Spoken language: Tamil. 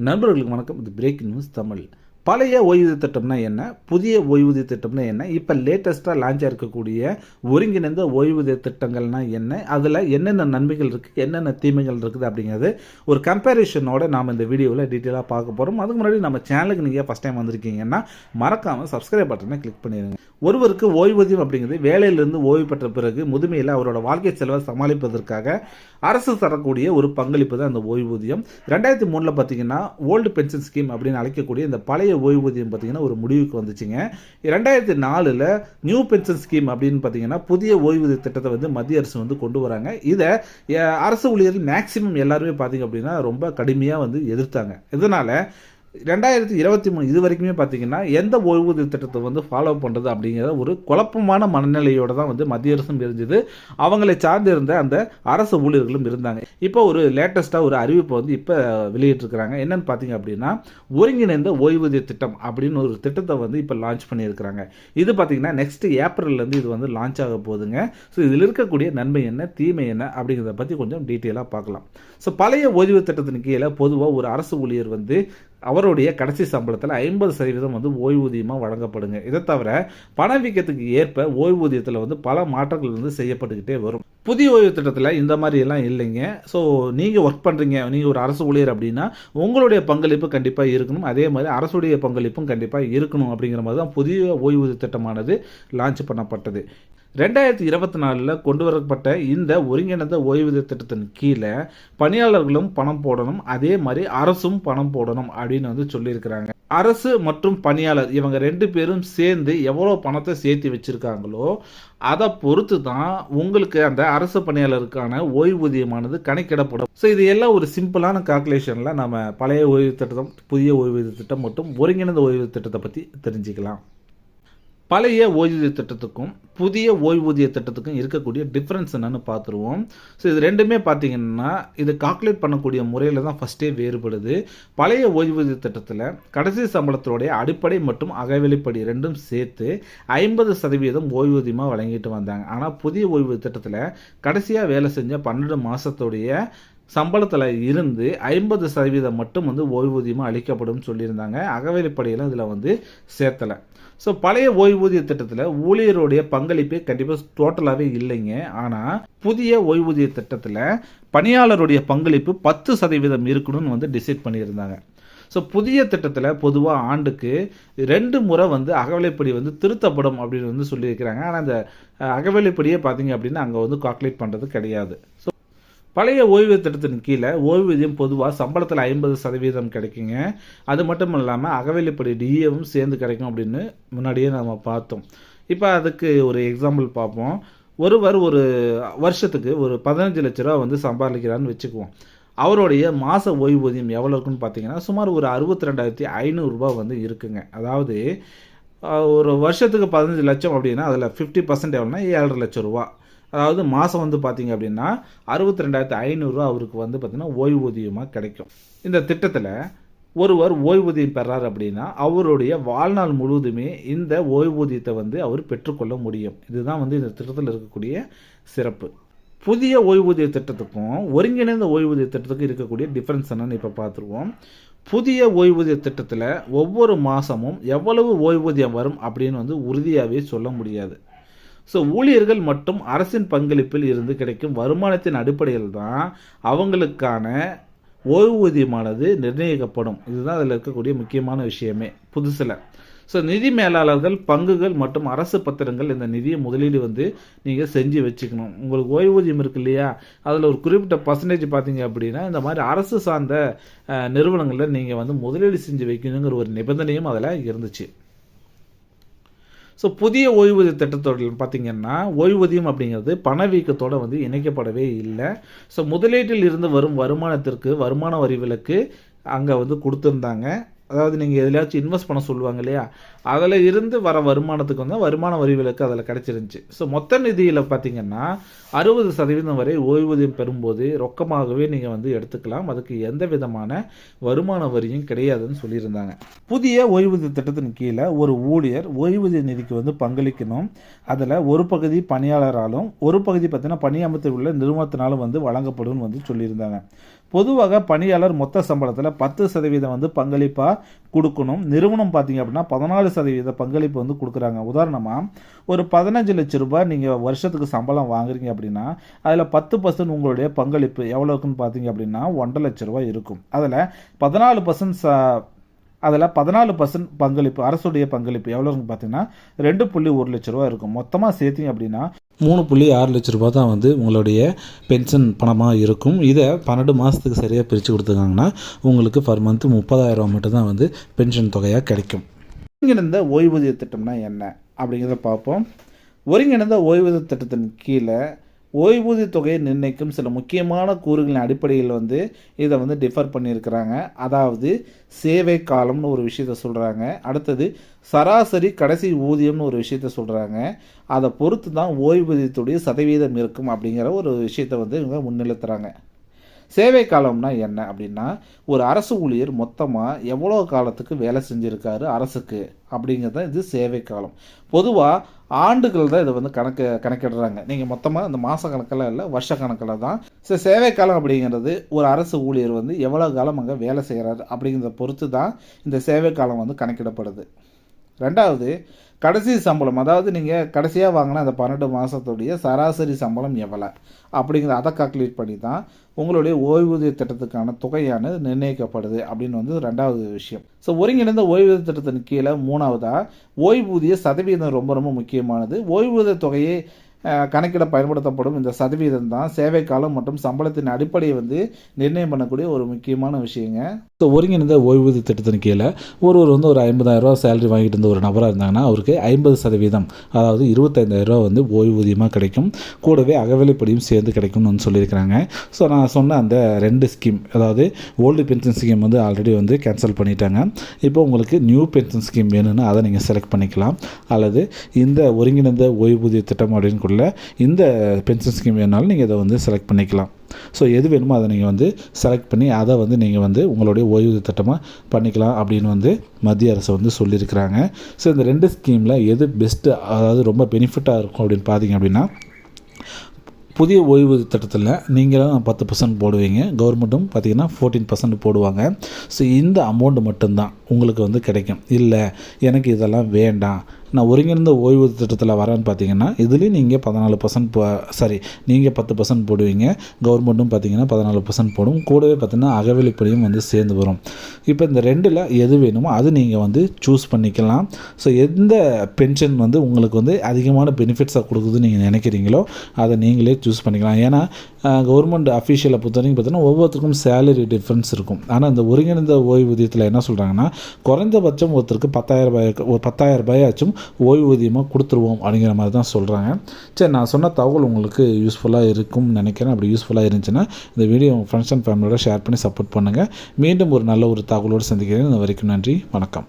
நண்பர்களுக்கு வணக்கம். இது பிரேக் நியூஸ் தமிழ். பழைய ஓய்வூதிய திட்டம்னா என்ன, புதிய ஓய்வூதிய திட்டம்னா என்ன, இப்போ லேட்டஸ்ட்டாக லான்ச்சாக இருக்கக்கூடிய ஒருங்கிணைந்த ஓய்வூதிய திட்டங்கள்னா என்ன, அதில் என்னென்ன நன்மைகள் இருக்குது, என்னென்ன தீமைகள் இருக்குது அப்படிங்கிறது ஒரு கம்பேரிஷனோட நாம் இந்த வீடியோவில் டீட்டெயிலாக பார்க்க போகிறோம். அதுக்கு முன்னாடி நம்ம சேனலுக்கு நீங்கள் ஃபஸ்ட் டைம் வந்திருக்கீங்கன்னா மறக்காமல் சப்ஸ்கிரைப் பட்டனை கிளிக் பண்ணிடுங்க. ஒருவருக்கு ஓய்வூதியம் அப்படிங்கிறது வேலையிலிருந்து ஓய்வு பெற்ற பிறகு முதுமையில் அவரோட வாழ்க்கை செலவை சமாளிப்பதற்காக அரசு தரக்கூடிய ஒரு பங்களிப்பு தான் அந்த ஓய்வூதியம். 2003 பார்த்தீங்கன்னா ஓல்டு பென்ஷன் ஸ்கீம் அப்படின்னு அழைக்கக்கூடிய இந்த பழைய ஓய்வூதியம் பார்த்தீங்கன்னா ஒரு முடிவுக்கு வந்துச்சுங்க. 2004 நியூ பென்ஷன் ஸ்கீம் அப்படின்னு பார்த்தீங்கன்னா புதிய ஓய்வூதிய திட்டத்தை வந்து மத்திய அரசு வந்து கொண்டு வராங்க. இதை அரசு ஊழியர்கள் மேக்சிமம் எல்லாருமே பார்த்தீங்க அப்படின்னா ரொம்ப கடுமையாக வந்து எதிர்த்தாங்க. இதனால் 2023 இது வரைக்குமே பார்த்தீங்கன்னா எந்த ஓய்வூதிய திட்டத்தை வந்து ஃபாலோ பண்ணுறது அப்படிங்கிற ஒரு குழப்பமான மனநிலையோடு தான் வந்து மத்திய அரசும் இருந்தது, அவங்களை சார்ந்து இருந்த அந்த அரசு ஊழியர்களும் இருந்தாங்க. இப்போ ஒரு லேட்டஸ்ட்டாக ஒரு அறிவிப்பை வந்து இப்போ வெளியிட்டிருக்கிறாங்க. என்னன்னு பார்த்தீங்க அப்படின்னா ஒருங்கிணைந்த ஓய்வூதிய திட்டம் அப்படின்னு ஒரு திட்டத்தை வந்து இப்போ லான்ச் பண்ணியிருக்கிறாங்க. இது பார்த்தீங்கன்னா நெக்ஸ்ட் ஏப்ரல்லேருந்து இது வந்து லான்ச் ஆக போகுதுங்க. ஸோ இதில் இருக்கக்கூடிய நன்மை என்ன, தீமை என்ன அப்படிங்கிறத பற்றி கொஞ்சம் டீட்டெயிலாக பார்க்கலாம். ஸோ பழைய ஓய்வு திட்டத்தின் கீழே பொதுவாக ஒரு அரசு ஊழியர் வந்து அவருடைய கடைசி சம்பளத்தில் 50% வந்து ஓய்வூதியமாக வழங்கப்படுங்க. இதை தவிர பணவீக்கத்துக்கு ஏற்ப ஓய்வூதியத்தில் வந்து பல மாற்றங்கள் வந்து செய்யப்பட்டுக்கிட்டே வரும். புதிய ஓய்வு திட்டத்தில் இந்த மாதிரி எல்லாம் இல்லைங்க. ஸோ நீங்கள் ஒர்க் பண்ணுறீங்க, நீங்கள் ஒரு அரசு ஊழியர் அப்படின்னா உங்களுடைய பங்களிப்பு கண்டிப்பாக இருக்கணும், அதே மாதிரி அரசுடைய பங்களிப்பும் கண்டிப்பாக இருக்கணும் அப்படிங்கிற மாதிரி தான் புதிய ஓய்வூதிய திட்டமானது லான்ச் பண்ணப்பட்டது. 2024 கொண்டு வரப்பட்ட இந்த ஒருங்கிணைந்த ஓய்வூதிய திட்டத்தின் கீழே பணியாளர்களும் பணம் போடணும், அதே மாதிரி அரசும் பணம் போடணும் அப்படின்னு வந்து சொல்லியிருக்கிறாங்க. அரசு மற்றும் பணியாளர் இவங்க 2 பேரும் சேர்ந்து எவ்வளோ பணத்தை சேர்த்து வச்சிருக்காங்களோ அதை பொறுத்து தான் உங்களுக்கு அந்த அரசு பணியாளருக்கான ஓய்வூதியமானது கணக்கிடப்படும். ஸோ இது எல்லாம் ஒரு சிம்பிளான கால்குலேஷனில் நம்ம பழைய ஓய்வு திட்டம், புதிய ஓய்வூதிய திட்டம் மற்றும் ஒருங்கிணைந்த ஓய்வூதிய திட்டத்தை பற்றி தெரிஞ்சுக்கலாம். பழைய ஓய்வூதிய திட்டத்துக்கும் புதிய ஓய்வூதிய திட்டத்துக்கும் இருக்கக்கூடிய டிஃப்ரென்ஸ் என்னன்னு பார்த்துருவோம். ஸோ இது ரெண்டுமே பார்த்தீங்கன்னா இது கால்குலேட் பண்ணக்கூடிய முறையில் தான் ஃபஸ்ட்டே வேறுபடுது. பழைய ஓய்வூதிய திட்டத்தில் கடைசி சம்பளத்தோடைய அடிப்படை மற்றும் அகவிலைப்படி ரெண்டும் சேர்த்து 50% ஓய்வூதியமாக வழங்கிட்டு வந்தாங்க. ஆனால் புதிய ஓய்வூதிய திட்டத்தில் கடைசியாக வேலை செஞ்ச 12 மாதத்துடைய சம்பளத்தில் இருந்து 50% மட்டும் வந்து ஓய்வூதியமாக அளிக்கப்படும் சொல்லியிருந்தாங்க. அகவிலைப்படியில் இதில் வந்து சேர்த்தலை. ஸோ பழைய ஓய்வூதிய திட்டத்தில் ஊழியருடைய பங்களிப்பே கண்டிப்பாக டோட்டலாகவே இல்லைங்க. ஆனால் புதிய ஓய்வூதிய திட்டத்தில் பணியாளருடைய பங்களிப்பு 10% இருக்கணும்னு வந்து டிசைட் பண்ணியிருந்தாங்க. ஸோ புதிய திட்டத்தில் பொதுவாக ஆண்டுக்கு 2 முறை வந்து அகவிலைப்படி வந்து திருத்தப்படும் அப்படின்னு வந்து சொல்லியிருக்கிறாங்க. ஆனால் அந்த அகவிலைப்படியே பார்த்தீங்க அப்படின்னா அங்கே வந்து கால்குலேட் பண்ணுறது கிடையாது. ஸோ பழைய ஓய்வூதிய திட்டத்தின் கீழே ஓய்வூதியம் பொதுவாக சம்பளத்தில் 50% கிடைக்குங்க. அது மட்டும் இல்லாமல் அகவிலைப்படி டிஏவும் சேர்ந்து கிடைக்கும் அப்படின்னு முன்னாடியே நம்ம பார்த்தோம். இப்போ அதுக்கு ஒரு எக்ஸாம்பிள் பார்ப்போம். ஒருவர் ஒரு வருஷத்துக்கு ஒரு 15 லட்ச ரூபா வந்து சம்பாதிக்கிறான்னு வச்சுக்குவோம். அவருடைய மாத ஓய்வூதியம் எவ்வளோ இருக்குன்னு பார்த்தீங்கன்னா சுமார் ஒரு 62,500 ரூபா வந்து இருக்குங்க. அதாவது ஒரு வருஷத்துக்கு 15 லட்சம் அப்படின்னா அதில் 50% எவ்வளோனா 7,5 லட்சம் ரூபா. அதாவது மாதம் வந்து பார்த்தீங்க அப்படின்னா 62,500 ரூபா அவருக்கு வந்து பார்த்தீங்கன்னா ஓய்வூதியமாக கிடைக்கும். இந்த திட்டத்தில் ஒருவர் ஓய்வூதியம் பெறார் அப்படின்னா அவருடைய வாழ்நாள் முழுவதுமே இந்த ஓய்வூதியத்தை வந்து அவர் பெற்றுக்கொள்ள முடியும். இதுதான் வந்து இந்த திட்டத்தில் இருக்கக்கூடிய சிறப்பு. புதிய ஓய்வூதிய திட்டத்துக்கும் ஒருங்கிணைந்த ஓய்வூதிய திட்டத்துக்கும் இருக்கக்கூடிய டிஃப்ரென்ஸ் என்னன்னு இப்போ பார்த்துருவோம். புதிய ஓய்வூதிய திட்டத்தில் ஒவ்வொரு மாதமும் எவ்வளவு ஓய்வூதியம் வரும் அப்படின்னு வந்து உறுதியாகவே சொல்ல முடியாது. ஸோ ஊழியர்கள் மற்றும் அரசின் பங்களிப்பில் இருந்து கிடைக்கும் வருமானத்தின் அடிப்படையில் தான் அவங்களுக்கான ஓய்வூதியமானது நிர்ணயிக்கப்படும். இதுதான் அதில் இருக்கக்கூடிய முக்கியமான விஷயமே புதுசில். ஸோ நிதி மேலாளர்கள் பங்குகள் மற்றும் அரசு பத்திரங்கள் இந்த நிதியை முதலீடு வந்து நீங்கள் செஞ்சு வச்சுக்கணும். உங்களுக்கு ஓய்வூதியம் இருக்கு இல்லையா, அதில் ஒரு குறிப்பிட்ட பர்சன்டேஜ் பார்த்தீங்க அப்படின்னா இந்த மாதிரி அரசு சார்ந்த நிறுவனங்களில் நீங்கள் வந்து முதலீடு செஞ்சு வைக்கணுங்கிற ஒரு நிபந்தனையும் அதில் இருந்துச்சு. ஸோ புதிய ஓய்வூதிய திட்டத்தோடு பார்த்திங்கன்னா ஓய்வூதியம் அப்படிங்கிறது பணவீக்கத்தோடு வந்து இணைக்கப்படவே இல்லை. ஸோ முதலீட்டில் இருந்து வரும் வருமானத்திற்கு வருமான வரி விலக்கு அங்கே வந்து கொடுத்துருந்தாங்க. அதாவது நீங்கள் எதுலையாச்சும் இன்வெஸ்ட் பண்ண சொல்லுவாங்க இல்லையா, அதில் இருந்து வர வருமானத்துக்கு வந்து வருமான வரி விலக்கு அதில் கிடச்சிருந்துச்சு. ஸோ மொத்த நிதியில் பார்த்தீங்கன்னா 60% வரை ஓய்வூதியம் பெறும்போது ரொக்கமாகவே நீங்கள் வந்து எடுத்துக்கலாம். அதுக்கு எந்த விதமான வருமான வரியும் கிடையாதுன்னு சொல்லியிருந்தாங்க. புதிய ஓய்வூதிய திட்டத்தின் கீழே ஒரு ஊழியர் ஓய்வூதிய நிதிக்கு வந்து பங்களிக்கணும். அதில் ஒரு பகுதி பணியாளராலும் ஒரு பகுதி பார்த்தீங்கன்னா பணியமர்த்தில் உள்ள நிறுவனத்தினாலும் வந்து வழங்கப்படும் வந்து சொல்லியிருந்தாங்க. பொதுவாக பணியாளர் மொத்த சம்பளத்தில் 10% வந்து பங்களிப்பாக கொடுக்கணும். நிறுவனம் பார்த்தீங்க அப்படின்னா 14% பங்களிப்பு வந்து கொடுக்குறாங்க. உதாரணமாக ஒரு 15 லட்ச ரூபாய் நீங்கள் வருஷத்துக்கு சம்பளம் வாங்குறீங்க அப்படின்னா அதில் 10% உங்களுடைய பங்களிப்பு எவ்வளோ இருக்குன்னு பார்த்தீங்க அப்படின்னா 1.5 லட்ச ரூபாய் இருக்கும். அதில் 14% பங்களிப்பு, அரசுடைய பங்களிப்பு எவ்வளோ இருக்குன்னு பார்த்தீங்கன்னா 2.1 லட்ச ரூபா இருக்கும். மொத்தமாக சேர்த்திங்க அப்படின்னா 3.6 லட்ச ரூபா தான் வந்து உங்களுடைய பென்ஷன் பணமாக இருக்கும். இதை 12 மாதத்துக்கு சரியாக பிரித்து கொடுத்துருக்காங்கன்னா உங்களுக்கு பர் மந்த் 30,000 மட்டும் தான் வந்து பென்ஷன் தொகையாக கிடைக்கும். ஒருங்கிணைந்த ஓய்வூதிய திட்டம்னா என்ன அப்படிங்கிறத பார்ப்போம். ஒருங்கிணைந்த ஓய்வூதிய திட்டத்தின் கீழே ஓய்வூதிய தொகையை நிர்ணயிக்கும் சில முக்கியமான கூறுகளின் அடிப்படையில் வந்து இதை வந்து டிஃபர் பண்ணியிருக்கிறாங்க. அதாவது சேவை காலம்னு ஒரு விஷயத்த சொல்கிறாங்க. அடுத்தது சராசரி கடைசி ஊதியம்னு ஒரு விஷயத்த சொல்கிறாங்க. அதை பொறுத்து தான் ஓய்வூதியத்துடைய சதவீதம் இருக்கும் அப்படிங்கிற ஒரு விஷயத்தை வந்து இவங்க முன்னிறுத்துறாங்க. சேவை காலம்னா என்ன அப்படின்னா ஒரு அரசு ஊழியர் மொத்தமாக எவ்வளோ காலத்துக்கு வேலை செஞ்சுருக்காரு அரசுக்கு அப்படிங்கிறது இது சேவை காலம். பொதுவாக ஆண்டுகள் தான் இதை வந்து கணக்கிடுறாங்க. நீங்கள் மொத்தமாக இந்த மாத கணக்கில் இல்லை, வருஷ கணக்கில் தான். சேவை காலம் அப்படிங்கிறது ஒரு அரசு ஊழியர் வந்து எவ்வளோ காலம் அங்கே வேலை செய்கிறாரு அப்படிங்கிறத பொறுத்து தான் இந்த சேவை காலம் வந்து கணக்கிடப்படுது. ரெண்டாவது கடைசி சம்பளம், அதாவது நீங்கள் கடைசியாக வாங்கின அந்த 12 மாதத்துடைய சராசரி சம்பளம் எவ்வளோ அப்படிங்கிறத அதை கால்குலேட் பண்ணி தான் உங்களுடைய ஓய்வூதிய திட்டத்துக்கான தொகையானது நிர்ணயிக்கப்படுது அப்படின்னு வந்து ரெண்டாவது விஷயம். ஒருங்கிணைந்த ஓய்வூதிய திட்டத்தின் கீழே மூணாவதாக ஓய்வூதிய சதவீதம் ரொம்ப ரொம்ப முக்கியமானது. ஓய்வூதிய தொகையை கணக்கிட பயன்படுத்தப்படும் இந்த சதவீதம் தான் சேவை காலம் மற்றும் சம்பளத்தின் அடிப்படையை வந்து நிர்ணயம் பண்ணக்கூடிய ஒரு முக்கியமான விஷயங்க. ஒருங்கிணைந்த ஓய்வூதிய திட்டத்தின் கீழே ஒருவர் வந்து ஒரு 50,000 ரூபா சேலரி வாங்கிட்டு இருந்த ஒரு நபராக இருந்தாங்கன்னா அவருக்கு 50%, அதாவது 25,000 ரூபா வந்து ஓய்வூதியமாக கிடைக்கும். கூடவே அகவிலைப்படியும் சேர்ந்து கிடைக்கும்னு வந்து சொல்லியிருக்கிறாங்க. நான் சொன்ன அந்த 2 ஸ்கீம், அதாவது ஓல்டு பென்ஷன் ஸ்கீம் வந்து ஆல்ரெடி வந்து கேன்சல் பண்ணிட்டாங்க. இப்போ உங்களுக்கு நியூ பென்ஷன் ஸ்கீம் வேணும்னா அதை நீங்கள் செலக்ட் பண்ணிக்கலாம். அல்லது இந்த ஒருங்கிணைந்த ஓய்வூதிய திட்டம் அப்படின்னு இந்த பென்ஷன் ஸ்கீம் வேணாலும் நீங்கள் இதை வந்து செலக்ட் பண்ணிக்கலாம். எது வேணுமோ அதை நீங்கள் வந்து செலக்ட் பண்ணி அதை வந்து நீங்கள் வந்து உங்களுடைய ஓய்வூதிய திட்டமாக பண்ணிக்கலாம் அப்படின்னு வந்து மத்திய அரசு வந்து சொல்லியிருக்கிறாங்க. இந்த 2 ஸ்கீமில் எது பெஸ்ட்டு, அதாவது ரொம்ப பெனிஃபிட்டாக இருக்கும் அப்படின்னு பார்த்தீங்க அப்படின்னா புதிய ஓய்வூதிய திட்டத்தில் நீங்களும் 10% போடுவீங்க, கவர்மெண்ட்டும் பார்த்திங்கன்னா 14% போடுவாங்க. இந்த அமௌண்ட் மட்டும்தான் உங்களுக்கு வந்து கிடைக்கும். இல்லை எனக்கு இதெல்லாம் வேண்டாம், நான் ஒருங்கிணைந்த ஓய்வூதிய திட்டத்தில் வரேன்னு பார்த்தீங்கன்னா இதுலேயும் நீங்கள் 14% நீங்கள் 10% போடுவீங்க, கவர்மெண்ட்டும் பார்த்தீங்கன்னா 14% போடும். கூடவே பார்த்தீங்கன்னா அகவிலைப்படியும் வந்து சேர்ந்து வரும். இப்போ இந்த 2ல் எது வேணுமோ அது நீங்கள் வந்து சூஸ் பண்ணிக்கலாம். எந்த பென்ஷன் வந்து உங்களுக்கு வந்து அதிகமான பெனிஃபிட்ஸாக கொடுக்குதுன்னு நீங்கள் நினைக்கிறீங்களோ அதை நீங்களே சூஸ் பண்ணிக்கலாம். ஏன்னா கவர்மெண்ட் அஃபீஷியலை பொறுத்த வரைக்கும் பார்த்தீங்கன்னா ஒவ்வொருத்தருக்கும் சேலரி டிஃப்ரென்ஸ் இருக்கும். ஆனால் இந்த ஒருங்கிணைந்த ஓய்வூதியத்தில் என்ன சொல்கிறாங்கன்னா குறைந்தபட்சம் ஒருத்தருக்கு 10,000 ரூபாயாச்சும் ஓய்வூதியமாக கொடுத்துருவோம் அப்படிங்கிற மாதிரி தான் சொல்கிறாங்க. நான் சொன்ன தகவல் உங்களுக்கு யூஸ்ஃபுல்லாக இருக்கும்னு நினைக்கிறேன். அப்படி யூஸ்ஃபுல்லாக இருந்துச்சுன்னா இந்த வீடியோ உங்கள் ஃப்ரெண்ட்ஸ் அண்ட் ஃபேமிலியோட ஷேர் பண்ணி சப்போர்ட் பண்ணுங்கள். மீண்டும் ஒரு நல்ல ஒரு தகவலோடு சந்திக்கிறேன். இது வரைக்கும் நன்றி, வணக்கம்.